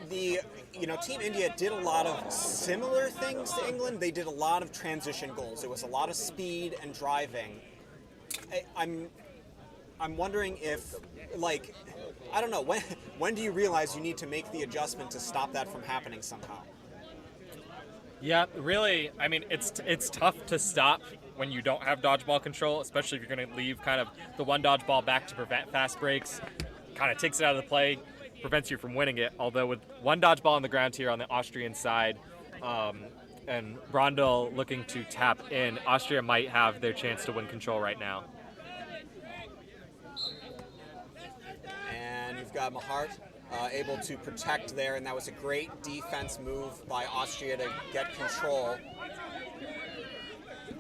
Team India did a lot of similar things to England. They did a lot of transition goals. It was a lot of speed and driving. I'm wondering if, I don't know, when do you realize you need to make the adjustment to stop that from happening somehow? Yeah, really, I mean, it's tough to stop when you don't have dodgeball control, especially if you're going to leave kind of the one dodgeball back to prevent fast breaks. Kind of takes it out of the play, prevents you from winning it. Although with one dodgeball on the ground here on the Austrian side, and Brondel looking to tap in, Austria might have their chance to win control right now. And you've got Mahart able to protect there, and that was a great defense move by Austria to get control.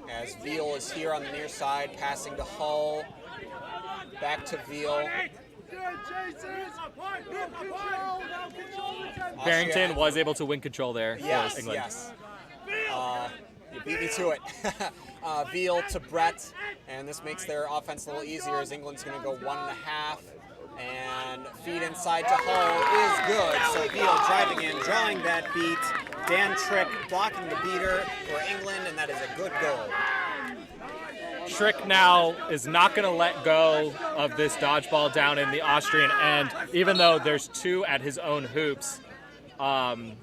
As Veal is here on the near side, passing to Hull, back to Veal. Barrington was able to win control there for England. Yes. You beat me to it. Veal to Brett, and this makes their offense a little easier as England's going to go 1.5. And feed inside to Hull is good. So Veal driving in, drawing that beat. Dan Trick blocking the beater for England, and that is a good goal. Trick now is not going to let go of this dodgeball down in the Austrian end, even though there's two at his own hoops. And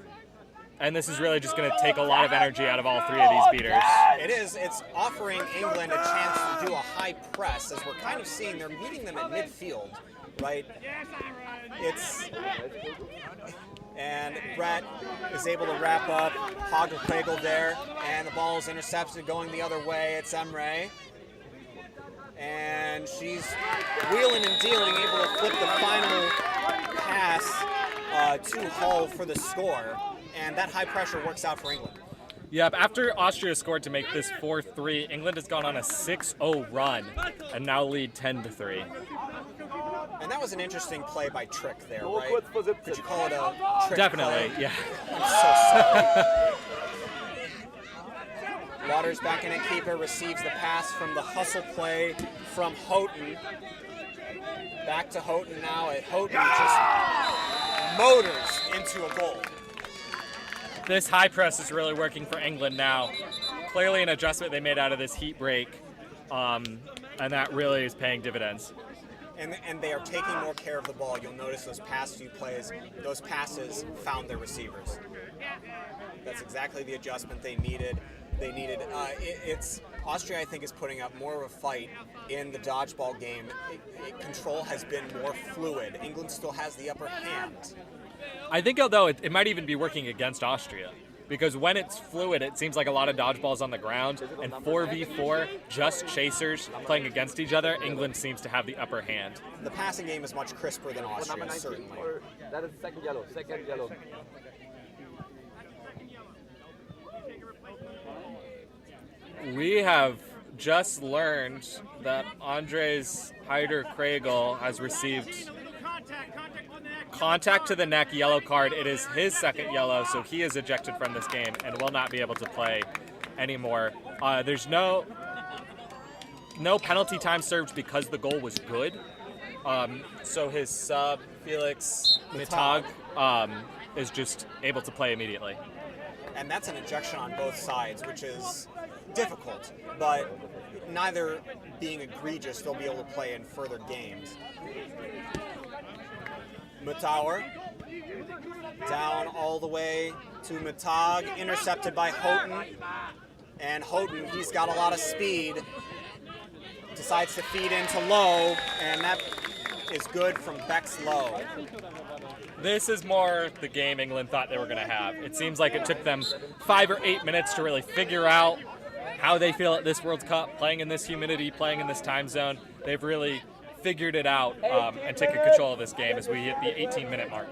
this is really just going to take a lot of energy out of all three of these beaters. It is. It's offering England a chance to do a high press, as we're kind of seeing they're meeting them at midfield, right? And Brett is able to wrap up Hagerpregel there, and the ball is intercepted going the other way. It's Emre. And she's wheeling and dealing, able to flip the final pass to Hull for the score. And that high pressure works out for England. Yep, after Austria scored to make this 4-3, England has gone on a 6-0 run and now lead 10-3. And that was an interesting play by Trick there, right? Could you call it a trick Definitely, play? yeah. I'm so sorry. Waters back in at keeper, receives the pass from the hustle play from Houghton. Back to Houghton now, and Houghton just motors into a goal. This high press is really working for England now. Clearly an adjustment they made out of this heat break, and that really is paying dividends. And they are taking more care of the ball. You'll notice those past few plays, those passes found their receivers. That's exactly the adjustment they needed. Austria, I think, is putting up more of a fight in the dodgeball game. Control has been more fluid. England still has the upper hand. I think, although, it might even be working against Austria. Because when it's fluid, it seems like a lot of dodgeballs on the ground, and 4v4, just chasers playing against each other, England seems to have the upper hand. The passing game is much crisper than Austria, certainly. That is second yellow. We have just learned that Andres Heider-Kregel has received contact to the neck yellow card. It is his second yellow, so he is ejected from this game and will not be able to play anymore. There's no penalty time served because the goal was good. So his sub, Felix Mittag, is just able to play immediately. And that's an ejection on both sides, which is difficult, but neither being egregious, they'll be able to play in further games. Mutower down all the way to Mittag, intercepted by Houghton. And Houghton, he's got a lot of speed, decides to feed into Low, and that is good from Beck's Low. This is more the game England thought they were going to have. It seems like it took them 5 or 8 minutes to really figure out how they feel at this World Cup, playing in this humidity, playing in this time zone. They've really figured it out and taken control of this game as we hit the 18-minute mark.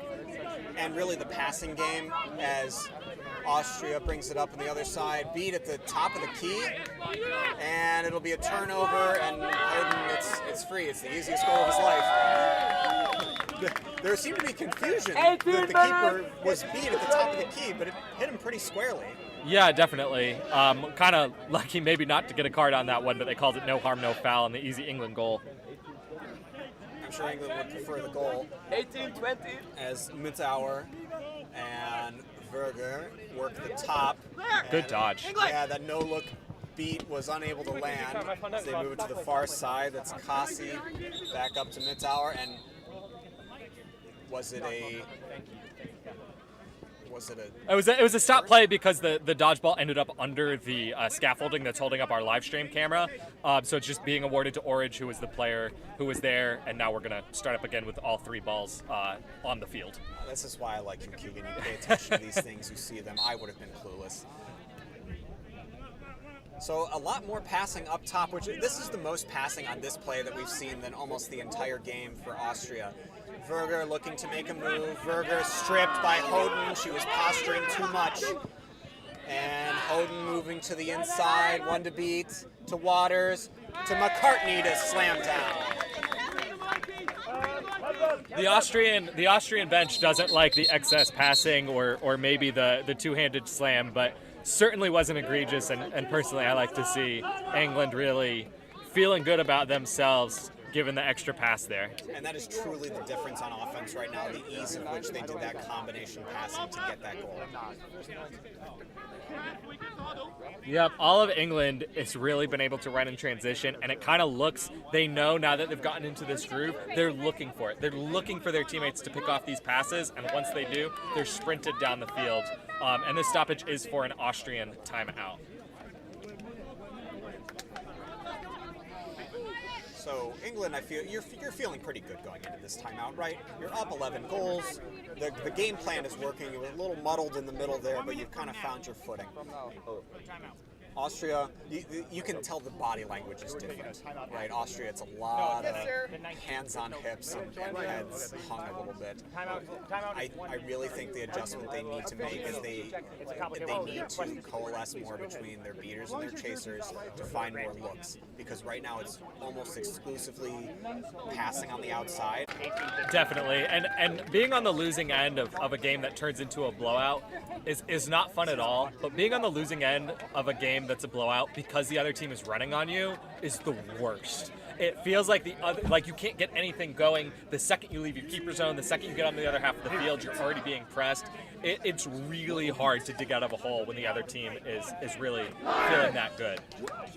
And really the passing game, as Austria brings it up on the other side, beat at the top of the key, and it'll be a turnover, and Hayden, it's free. It's the easiest goal of his life. There seemed to be confusion that the keeper was beat at the top of the key, but it hit him pretty squarely. Yeah, definitely. Kind of lucky maybe not to get a card on that one, but they called it no harm, no foul, and the easy England goal. sure England would prefer the goal. 18-20. As Mitauer and Verger work the top. Good dodge. Yeah, that no-look beat was unable to land. As they move it to the far side. That's Kasi back up to Mitauer. And was it a... It was a stop play because the dodgeball ended up under the scaffolding that's holding up our live stream camera. So it's just being awarded to Orage, who was the player who was there, and now we're going to start up again with all 3 balls on the field. This is why I like you, Keegan. You pay attention to these things, you see them. I would have been clueless. So a lot more passing up top, which this is the most passing on this play that we've seen than almost the entire game for Austria. Verger looking to make a move. Verger stripped by Hoden. She was posturing too much. And Hoden moving to the inside. One to beat. To Waters. To McCartney to slam down. The Austrian bench doesn't like the excess passing or maybe the two-handed slam, but certainly wasn't egregious. And personally, I like to see England really feeling good about themselves given the extra pass there. And that is truly the difference on offense right now, the ease in which they did that combination passing to get that goal. Yep, all of England has really been able to run in transition, and it kind of looks, they know now that they've gotten into this groove, they're looking for it. They're looking for their teammates to pick off these passes, and once they do, they're sprinted down the field. And this stoppage is for an Austrian timeout. So England, I feel you're feeling pretty good going into this timeout, right? You're up 11 goals. The game plan is working. You were a little muddled in the middle there, but you've kind of found your footing. Austria, you can tell the body language is different, right? Austria, it's a lot of hands on hips and heads hung a little bit. I really think the adjustment they need to make is they need to coalesce more between their beaters and their chasers to find more looks, because right now it's almost exclusively passing on the outside. Definitely, and being on the losing end of a game that turns into a blowout is not fun at all, but being on the losing end of a game that's a blowout because the other team is running on you is the worst. It feels like you can't get anything going the second you leave your keeper zone, the second you get on the other half of the field, you're already being pressed. It's really hard to dig out of a hole when the other team is really feeling that good.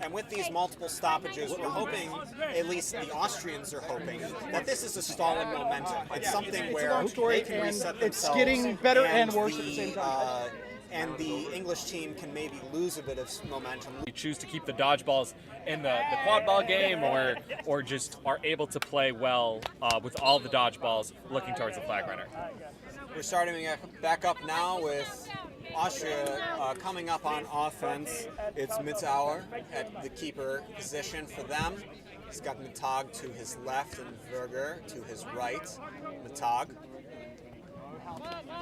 And with these multiple stoppages, we're hoping, at least the Austrians are hoping, that this is a stalling momentum. It's something where they can reset themselves. It's getting better and worse at the same time. And the English team can maybe lose a bit of momentum. You choose to keep the dodgeballs in the quad ball game or just are able to play well with all the dodgeballs looking towards the flag runner. We're starting back up now with Austria coming up on offense. It's Mitauer at the keeper position for them. He's got Matag to his left and Verger to his right. Matag.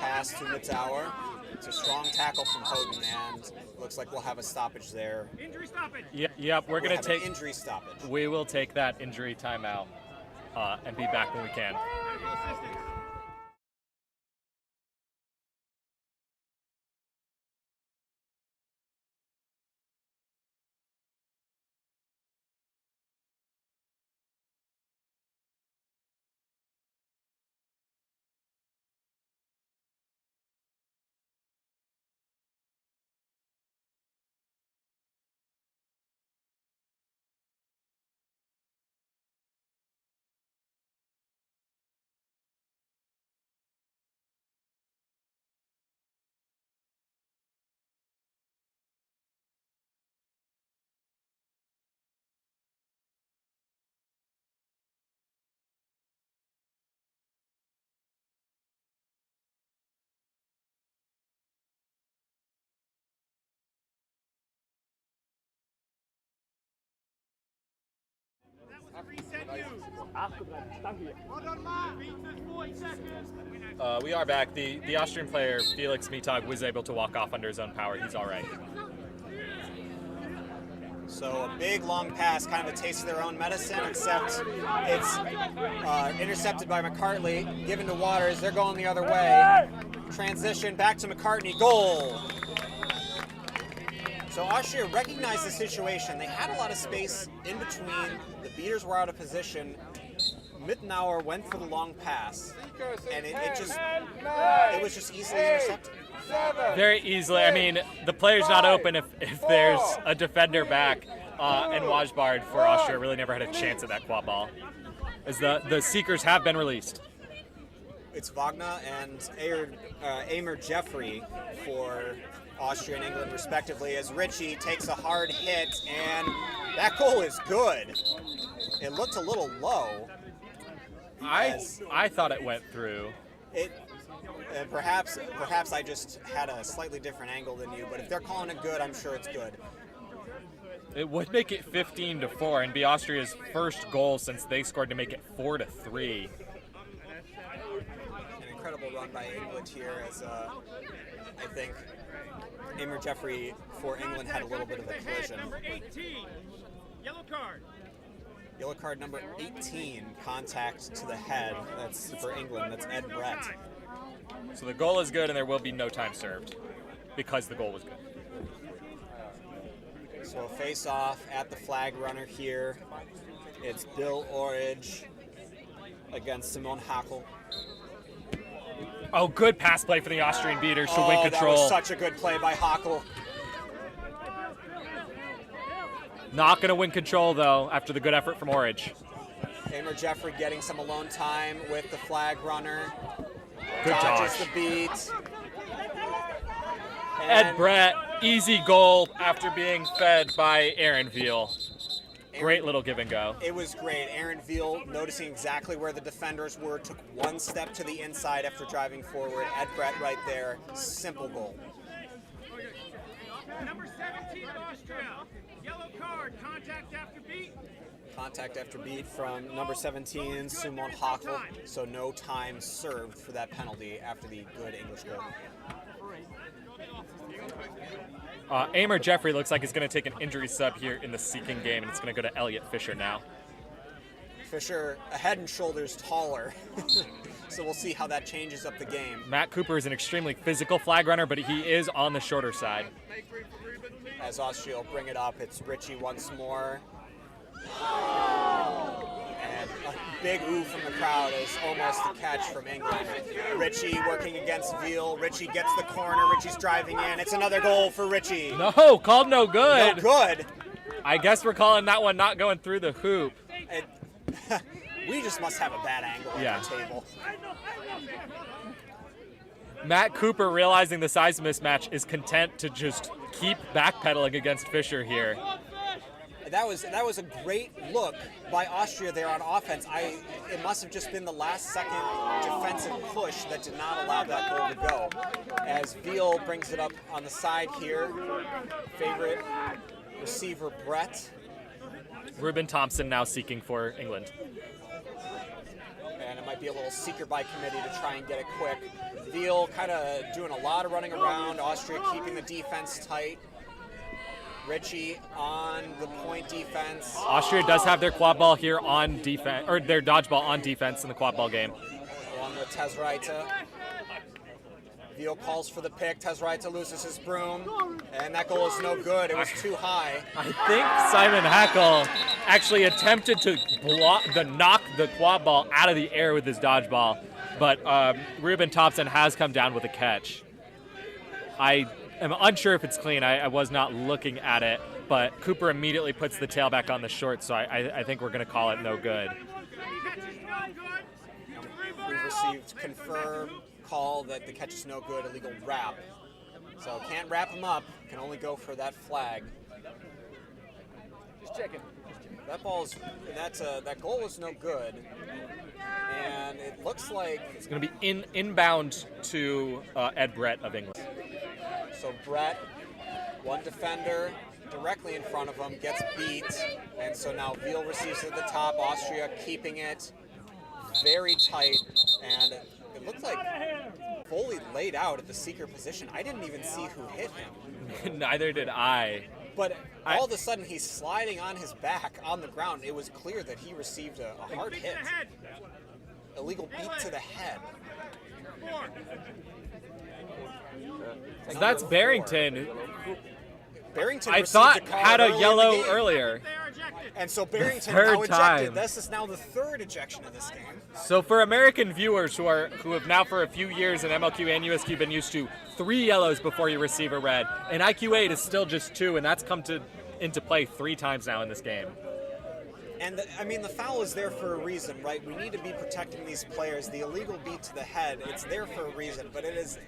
Pass to Mitauer. It's a strong tackle from Hoden, and looks like we'll have a stoppage there. Injury stoppage. Yep, we're going to take injury stoppage. We will take that injury timeout and be back when we can. We are back. The Austrian player, Felix Mittag, was able to walk off under his own power. He's all right. So a big long pass, kind of a taste of their own medicine, except it's intercepted by McCartney, given to Waters. They're going the other way. Transition back to McCartney. Goal. So Austria recognized the situation. They had a lot of space in between. The beaters were out of position. Mittenauer went for the long pass, and it was just easily intercepted. Very easily. I mean, the player's not open if there's a defender back, and Wajbard for Austria really never had a chance at that quad ball, as the seekers have been released. It's Wagner and Amer Jeffrey for Austria and England, respectively, as Ritchie takes a hard hit, and that goal is good. It looked a little low. I thought it went through. Perhaps I just had a slightly different angle than you, but if they're calling it good, I'm sure it's good. It would make it 15-4 and be Austria's first goal since they scored to make it 4-3. An incredible run by England here, as I think Amer Jeffrey for England had a little bit of a collision. Number 18, yellow card. Yellow card number 18, contact to the head. That's for England. That's Ed Brett. So the goal is good and there will be no time served because the goal was good. So a face-off at the flag runner here. It's Bill Orridge against Simon Hackl. Oh, good pass play for the Austrian beaters to win control. That was such a good play by Hackl. Not going to win control, though, after the good effort from Orridge. Amer Jeffrey getting some alone time with the flag runner. Good Dodges dodge. the beat. Ed Brett, easy goal after being fed by Aaron Veal. Great little give and go. It was great. Aaron Veal, noticing exactly where the defenders were, took one step to the inside after driving forward. Ed Brett right there. Simple goal. Number 17, Austria. Yellow card, contact after beat. Contact after beat from number 17, Simon Hackl. So no time served for that penalty after the good English goal. Amer Jeffrey looks like he's going to take an injury sub here in the seeking game, and it's going to go to Elliot Fisher now. Fisher, a head and shoulders taller. So we'll see how that changes up the game. Matt Cooper is an extremely physical flag runner, but he is on the shorter side. As Austria will bring it up, it's Ritchie once more. And a big ooh from the crowd is almost a catch from England. Ritchie working against Veal. Ritchie gets the corner. Ritchie's driving in. It's another goal for Ritchie. No, called no good. No good. I guess we're calling that one not going through the hoop. We just must have a bad angle on the table. Matt Cooper, realizing the size mismatch, is content to just keep backpedaling against Fisher here. That was a great look by Austria there on offense. It must have just been the last second defensive push that did not allow that goal to go. As Veal brings it up on the side here, favorite receiver Brett. Ruben Thompson now seeking for England. And it might be a little seeker by committee to try and get it quick. Veal kind of doing a lot of running around. Austria keeping the defense tight. Ritchie on the point defense. Austria does have their quad ball here on defense, or their dodgeball on defense in the quad ball game. Along with Tezraita. Veal calls for the pick. Tezraita loses his broom, and that goal is no good. It was too high. I think Simon Hackl actually attempted to knock the quad ball out of the air with his dodgeball, but Ruben Thompson has come down with a catch. I'm unsure if it's clean. I was not looking at it, but Cooper immediately puts the tail back on the short, so I think we're going to call it no good. We've received confirmed call that the catch is no good, illegal wrap. So can't wrap him up, can only go for that flag. Just checking. That goal is no good. And it looks like It's going to be inbound to Ed Brett of England. So Brett, one defender directly in front of him, gets beat, and so now Veal receives it at the top. Austria keeping it very tight, and it looked like Foley laid out at the seeker position. I didn't even see who hit him. Neither did I. But all of a sudden, he's sliding on his back on the ground. It was clear that he received a hard hit. Illegal beat to the head. So that's Barrington. Barrington I received thought a call had a early in the yellow game. earlier. And so Barrington third now ejected. time. This is now the third ejection of this game. So for American viewers who have now for a few years in MLQ and USQ been used to 3 yellows before you receive a red, in IQA it is still just 2, and that's come into play 3 times now in this game. And the foul is there for a reason, right? We need to be protecting these players. The illegal beat to the head, it's there for a reason, but it is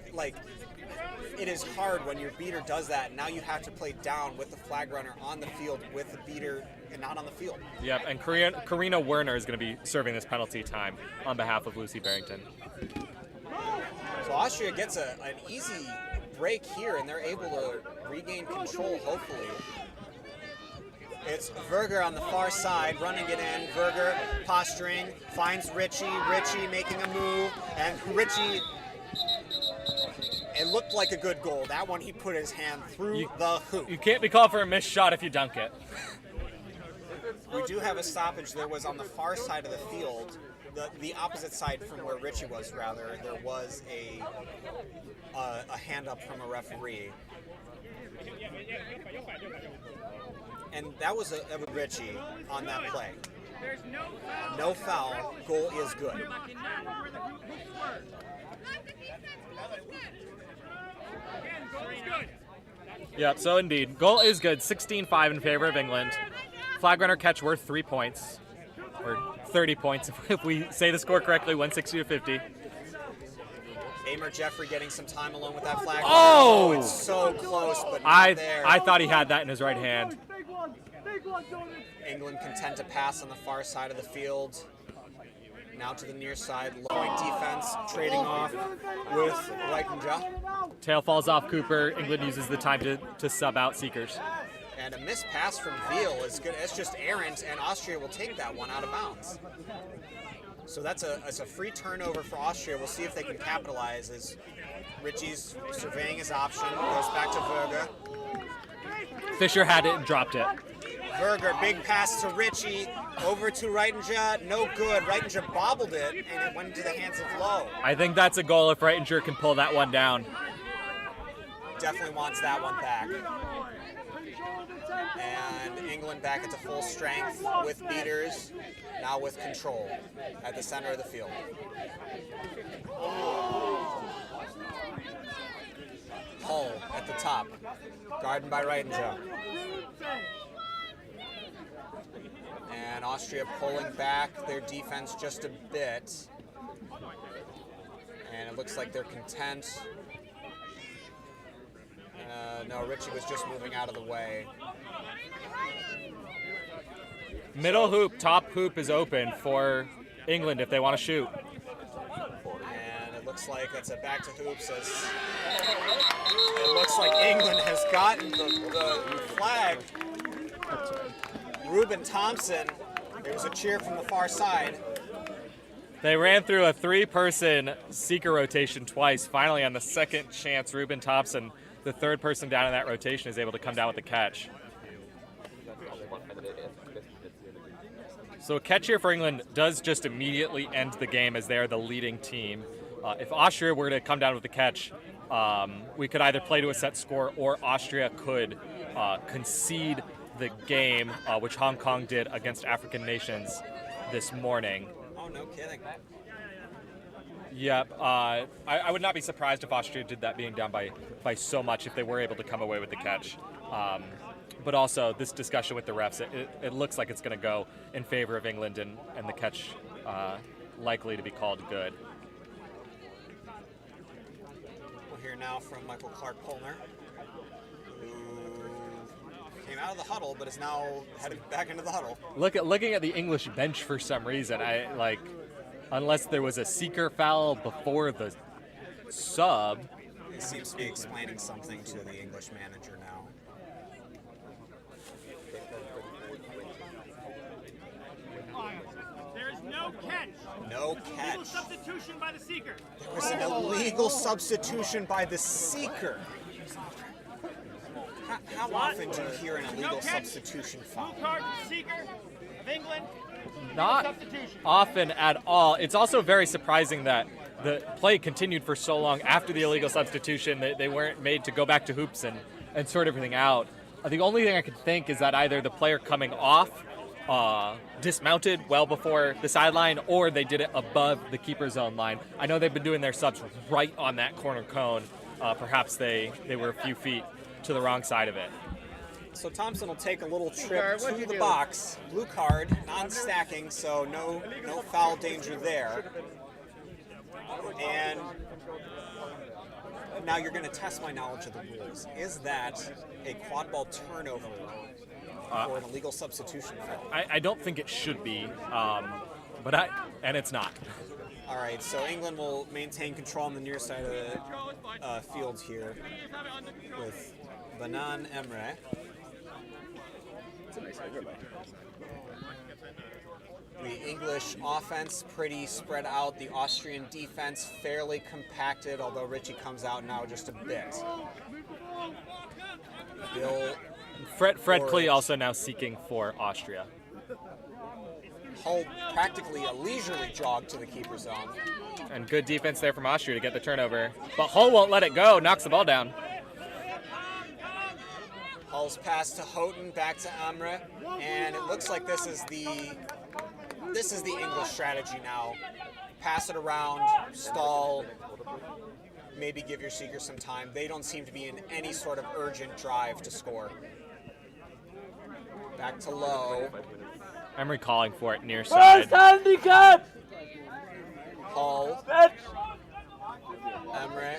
hard when your beater does that, and now you have to play down with the flag runner on the field with the beater and not on the field. Yep, and Karina Werner is going to be serving this penalty time on behalf of Lucy Barrington. So Austria gets an easy break here, and they're able to regain control, hopefully. It's Verger on the far side, running it in. Verger posturing, finds Richie. Richie making a move, and Richie, it looked like a good goal. That one, he put his hand through the hoop. You can't be called for a missed shot if you dunk it. We do have a stoppage. There was on the far side of the field, the opposite side from where Richie was, rather, there was a hand up from a referee. And that was a Richie on that play. No foul. Goal is good. Yep, so indeed, goal is good. 16-5 in favor of England. Flag runner catch worth 3 points, or 30 points if we say the score correctly, 160-50. Amer Jeffrey getting some time along with that flag. Oh! It's so close, but not there. I thought he had that in his right hand. England content to pass on the far side of the field. Now to the near side. Low point defense, trading off with Reichenja. Tail falls off Cooper. England uses the time to sub out Seekers. And a missed pass from Veal is good. It's just errant, and Austria will take that one out of bounds. So that's a free turnover for Austria. We'll see if they can capitalize as Richie's surveying his option. Goes back to Verger. Fisher had it and dropped it. Verger, big pass to Richie. Over to Reichenja. No good. Reichenja bobbled it, and it went into the hands of Lowe. I think that's a goal if Reitinger can pull that one down. Definitely wants that one back. And England back into full strength with beaters, now with control at the center of the field. Hull at the top, guarded by Reichenja. And Austria pulling back their defense just a bit. And it looks like they're content. No, Richie was just moving out of the way. Middle hoop, top hoop is open for England if they want to shoot. And it looks like that's a back to hoops as it looks like England has gotten the flag. Ruben Thompson, there was a cheer from the far side. They ran through a 3-person seeker rotation twice. Finally, on the second chance, Ruben Thompson, the third person down in that rotation, is able to come down with the catch. So a catch here for England does just immediately end the game as they are the leading team. If Austria were to come down with the catch, we could either play to a set score or Austria could concede the game, which Hong Kong did against African nations this morning. Oh, no kidding. Yep. I would not be surprised if Austria did that, being down by so much, if they were able to come away with the catch. But also, this discussion with the refs, it looks like it's going to go in favor of England and the catch likely to be called good. We'll hear now from Michael Clark-Polner, who came out of the huddle but is now headed back into the huddle. Looking at the English bench for some reason, unless there was a seeker foul before the sub. He seems to be explaining something to the English manager now. There's no catch. No catch. Illegal substitution by the seeker. There was an illegal substitution by the seeker. How often do you hear an illegal substitution foul? Blue card to the seeker of England. Not Substitution. often at all. It's also very surprising that the play continued for so long after the illegal substitution. They weren't made to go back to hoops and sort everything out. The only thing I could think is that either the player coming off dismounted well before the sideline, or they did it above the keeper zone line. I know they've been doing their subs right on that corner cone. Perhaps they were a few feet to the wrong side of it. So Thompson will take a little trip to the box. Blue card, non-stacking, so no foul danger there. And now you're going to test my knowledge of the rules. Is that a quad ball turnover or an illegal substitution foul? I don't think it should be, and it's not. All right, so England will maintain control on the near side of the field here with Benan Emre. The English offense pretty spread out. The Austrian defense fairly compacted, although Richie comes out now just a bit. Bill Fred Klee also now seeking for Austria. Hull practically a leisurely jog to the keeper zone. And good defense there from Austria to get the turnover. But Hull won't let it go, knocks the ball down. Hull's pass to Houghton, back to Amre, and it looks like this is the English strategy now. Pass it around, stall, maybe give your seeker some time. They don't seem to be in any sort of urgent drive to score. Back to Lowe. Emery calling for it near side. Hull. Emre.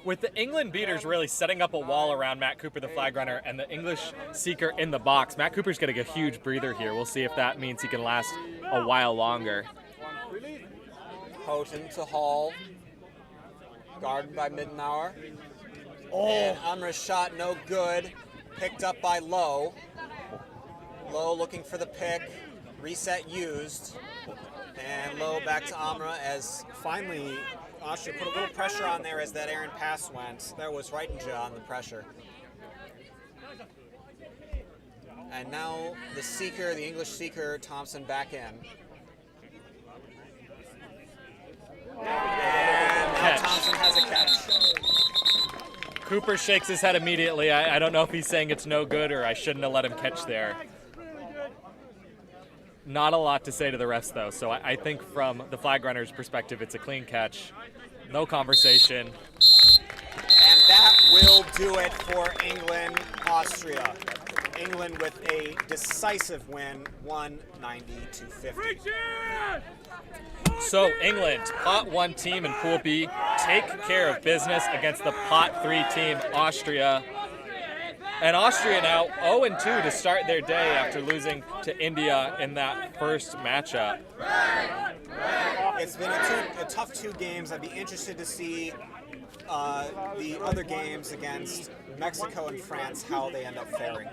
With the England beaters really setting up a wall around Matt Cooper, the flag runner, and the English seeker in the box, Matt Cooper's getting a huge breather here. We'll see if that means he can last a while longer. Houghton to Hall. Guarded by Middenauer. And Amre's shot no good. Picked up by Lowe. Lowe looking for the pick. Reset used. And Lowe back to Amra as finally Austria put a little pressure on there as that errant pass went. There was Reitenja on the pressure. And now the seeker, the English seeker, Thompson back in. And now Thompson has a catch. Cooper shakes his head immediately. I don't know if he's saying it's no good or I shouldn't have let him catch there. Not a lot to say to the refs, though, so I think from the flag runner's perspective, it's a clean catch. No conversation. And that will do it for England, Austria. England with a decisive win, 190-50. So England, pot 1 team in Pool B, take care of business against the pot 3 team, Austria. And Austria now 0-2 to start their day after losing to India in that first matchup. It's been a tough 2 games. I'd be interested to see the other games against Mexico and France, how they end up faring.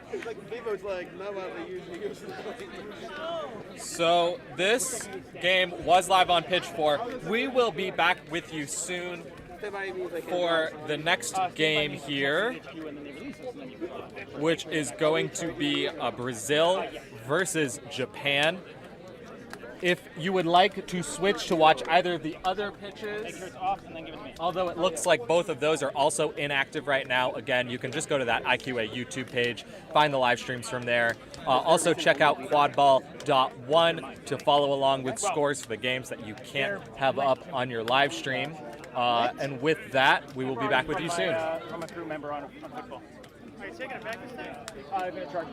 So this game was live on Pitch 4. We will be back with you soon for the next game here, which is going to be Brazil versus Japan. If you would like to switch to watch either of the other pitches, although it looks like both of those are also inactive right now, again, you can just go to that IQA YouTube page, find the live streams from there. Also check out quadball.one to follow along with scores for the games that you can't have up on your live stream. And with that, we will be back with you soon. I'm a crew member on football. Are you taking it back this time? I'm going to charge.